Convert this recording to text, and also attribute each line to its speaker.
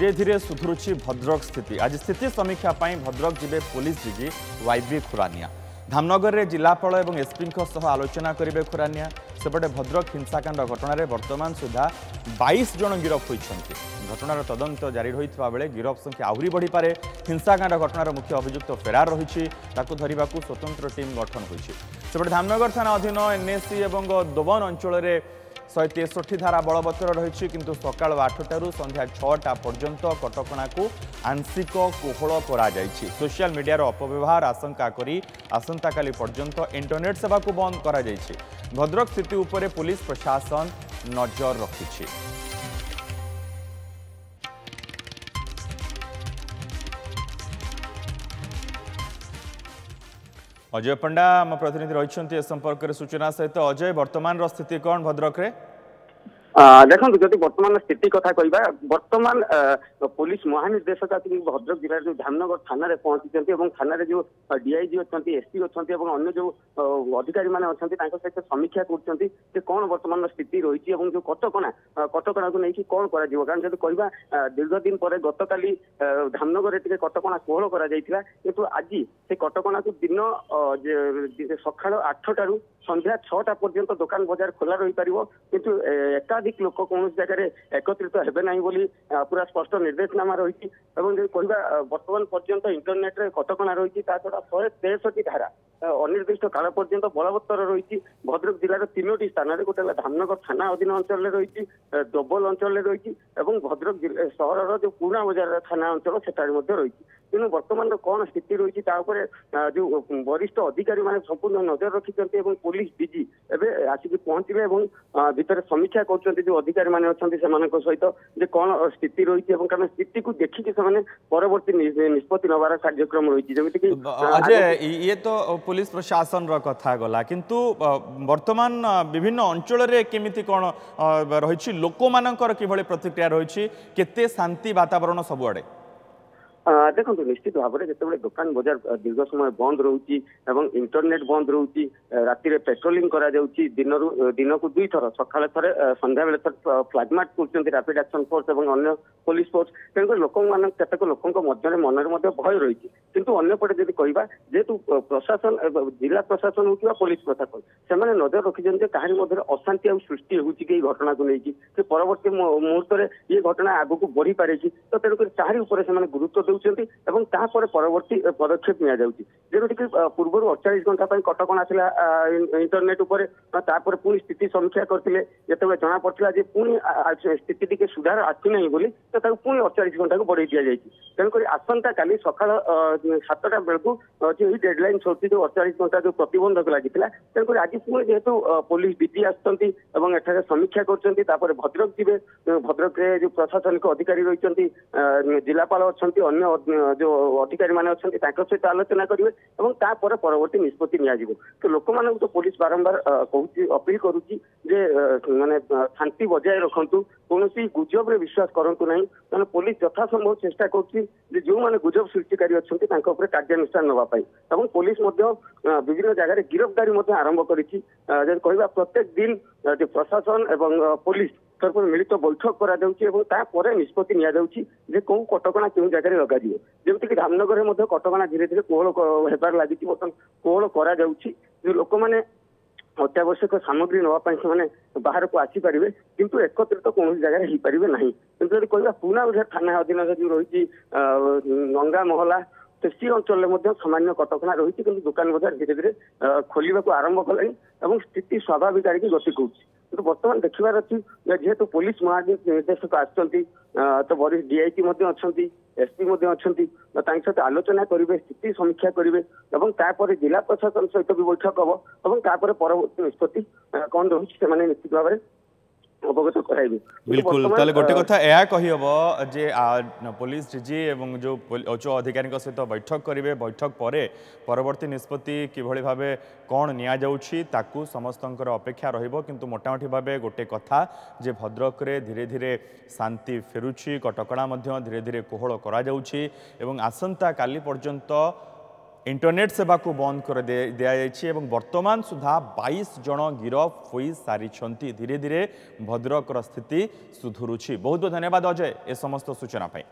Speaker 1: धीरे धीरे सुधुरुची भद्रक स्थिति। आज स्थिति समीक्षा पर भद्रक जीवे police DG YB Khurania. Dhamnagar में जिलापाल और एसपी आलोचना करेंगे खुरानिया। सेपटे भद्रक हिंसाकांड घटन वर्तमान सुधा 22 जन गिरफ होती। घटनार तदंत जारी रही बेले गिरफ संख्या आहरी बढ़ी पारे। हिंसाकांड घटनार मुख्य अभियुक्त फेरार रही धरने स्वतंत्र टीम गठन होती। सेपटे धामनगर थाना अधीन एनएसी और दोबन अंचल 163 धारा बलवत्तर रही किंतु सकाल 8टारू संध्या 6टा पर्यंत कटकणा को आंशिक कोहल करा जायछि। सोशल मीडिया अपव्यवहार आशंका करी आसंता काली पर्यंत इंटरनेट सेवा को बंद करा जायछि। भद्रक स्थिति उपरे पुलिस प्रशासन नजर रखिछि। अजय पंडा आम प्रतिनिधि रही संपर्क में सूचना सहित। अजय, वर्तमान स्थिति कौन भद्रक रे?
Speaker 2: देखो जदि वर्तमान स्थिति कथा कहवा वर्तमान पुलिस महानिर्देशक भद्रक जिले जो धामनगर थाना पहुंची थाना जो डीआईजी अच्छा एसपी अच्छा अन्य जो अधिकारी मैंने अच्छा सहित समीक्षा कर कौन वर्तमान स्थिति रही जो कटकणा को लेकिन कौन कारण जब कहवा दीर्घ दिन पर गत काली धामनगर टे कटकणा कोहल किंतु आज से कटकणा को दिन सका 8टारू संध्या 6टा पर्यंत दुकान बजार खोला रही पार किंतु एकाधिक लोक कौन जगह एकत्रित हेबे नहीं बोली पूरा स्पष्ट निर्देशनामा रही कहवा वर्तमान पर्यंत इंटरनेट रे कटकणा रही छड़ा 163 धारा अनिर्दिष्ट काल पर्यंत बलवत्तर रही। भद्रक जिलार 3टी स्थान गोटे धामनगर थाना अधीन अंचल रही डबल अंचल रही भद्रक सहर जो पुराणा बजार थाना अंचल सेठारे रही तेणु वर्तमान कौन स्थिति रही जो वरिष्ठ अधिकारी मैंने संपूर्ण नजर रखिंट पुलिस डीजी एवं आसिक पहुंचे भितर समीक्षा कर जो अधिकारी मैंने अच्छा सहित जे कौन स्थिति रही कारण स्थिति को देखिए परवर्ती निष्पत्ति नवार कार्यक्रम रही जमीक
Speaker 1: अजय ये तो पुलिस प्रशासन कथा गला किंतु वर्तमान विभिन्न अंचल केमिति कौन रही लोक मानकर किभली प्रतिक्रिया रही केते शांति वातावरण सबुआड़े?
Speaker 2: देखो निश्चित भाव में जिते दुकान बजार दीर्घ समय बंद रोचे इंटरनेट बंद रोचे राति पेट्रोलिंग करा दिन को 2 थर सका थे संध्या बेले फ्लैगमार्च कर रैपिड एक्शन फोर्स और अन्य पुलिस फोर्स तेणुक लोक केतक लोक मन भय रही किंतु अन्यपटे जब कहवा जेहेतु प्रशासन जिला प्रशासन हो पुलिस प्रशासन से नजर रखिंट कहानी अशांति आ सृष्टि होगी घटना को लेकिन परवर्ती मुहूर्त में ये घटना आग को बढ़ी पारे तो तेणुक तारी गुरुत्व परवर्ती पदक्षेप निमिक पूर्व 48 घंटा कटकणा था इंटरनेट उपर पुणी स्थिति समीक्षा करते जिते जना पड़ा पुणी स्थिति टी सुधार आसना बोली तो पुणी 48 घंटा को बढ़ई दि तेणुक आसंता काली सका 7टा बेलू डेडलाइन सरी जो 48 घंटा जो प्रतिबंधक लगी तेणुक आज पुणी जेहेतु पुलिस डीजी आठार समीक्षा कर भद्रक जी भद्रक जो प्रशासनिक अधिकारी रही जिलापाल अच्छा जो अधिकारी मैंने अच्छा सहित आलोचना करेंगे और परवर्ती निष्पत्ति नि तो लोक मान तो पुलिस बारंबार कहूँ अपील करुच्ची माने शांति बजाय रखु कौन गुजब रे विश्वास करूँ ना मैंने पुलिस यथासंभव चेष्टा कर जो मैंने गुजब सृष्टिकारी अच्छा कार्यानुष्ठान नापी और पुलिस विभिन्न जगह गिरफ्तारी आरंभ कर कहवा प्रत्येक दिन प्रशासन एवं पुलिस तरफ मिलित बैठक कर निष्पत्ति नि कौ कटकणा क्यों जगह लग जमीक धामनगर में कटकणा धीरे धीरे कोहल होबार लगी बर्तमान कोहल करा लोक मैंने अत्यावश्यक सामग्री नापी से बाहर को आसीपारे किंतु एकत्रित कौन जगह हो पारे ना किंतु जब कहवा पुराणा बजार थाना अधीन जो रही नंगा महला तो सी अंचल सामान्य कटकणा रही कि दुकान बजार धीरे धीरे खोलने को आरंभ कला स्थिति स्वाभाविक आड़े गति कर तो बर्तमान देखार अच्छी जेहेतु पुलिस महानिर्देशक तो वरिष्ठ डीआईजी अच्छा एसपी अच्छा सहित आलोचना करेंगे स्थिति समीक्षा करेंगे और जिला प्रशासन सहित भी बैठक हम और परवर्ती निष्पत्ति कौन रही से निश्चित भाव में अवगत कराइबे।
Speaker 1: बिल्कुल ताले गोटे कथा एया कहिहब जे पुलिस डीजी एवं जो उच्च अधिकारी सहित बैठक करेंगे बैठक पर परवर्ती निष्पत्ति किभली भावे कौन निया जाउछि ताकू समस्तंकर अपेक्षा रहिबो किंतु मोटामोटी भावे गोटे कथा जे भद्रक रे धीरे धीरे शांति फेरुछि कटकणा मध्य धीरे धीरे कोहल करा जाउछि एवं आसंता काली पर्यंत इंटरनेट सेवा को बंद कर दिया वर्तमान सुधा 22 जन गिरफ हो सारी धीरे धीरे भद्रक स्थिति सुधुरुछि। बहुत बहुत धन्यवाद अजय ए समस्त सूचना पाई।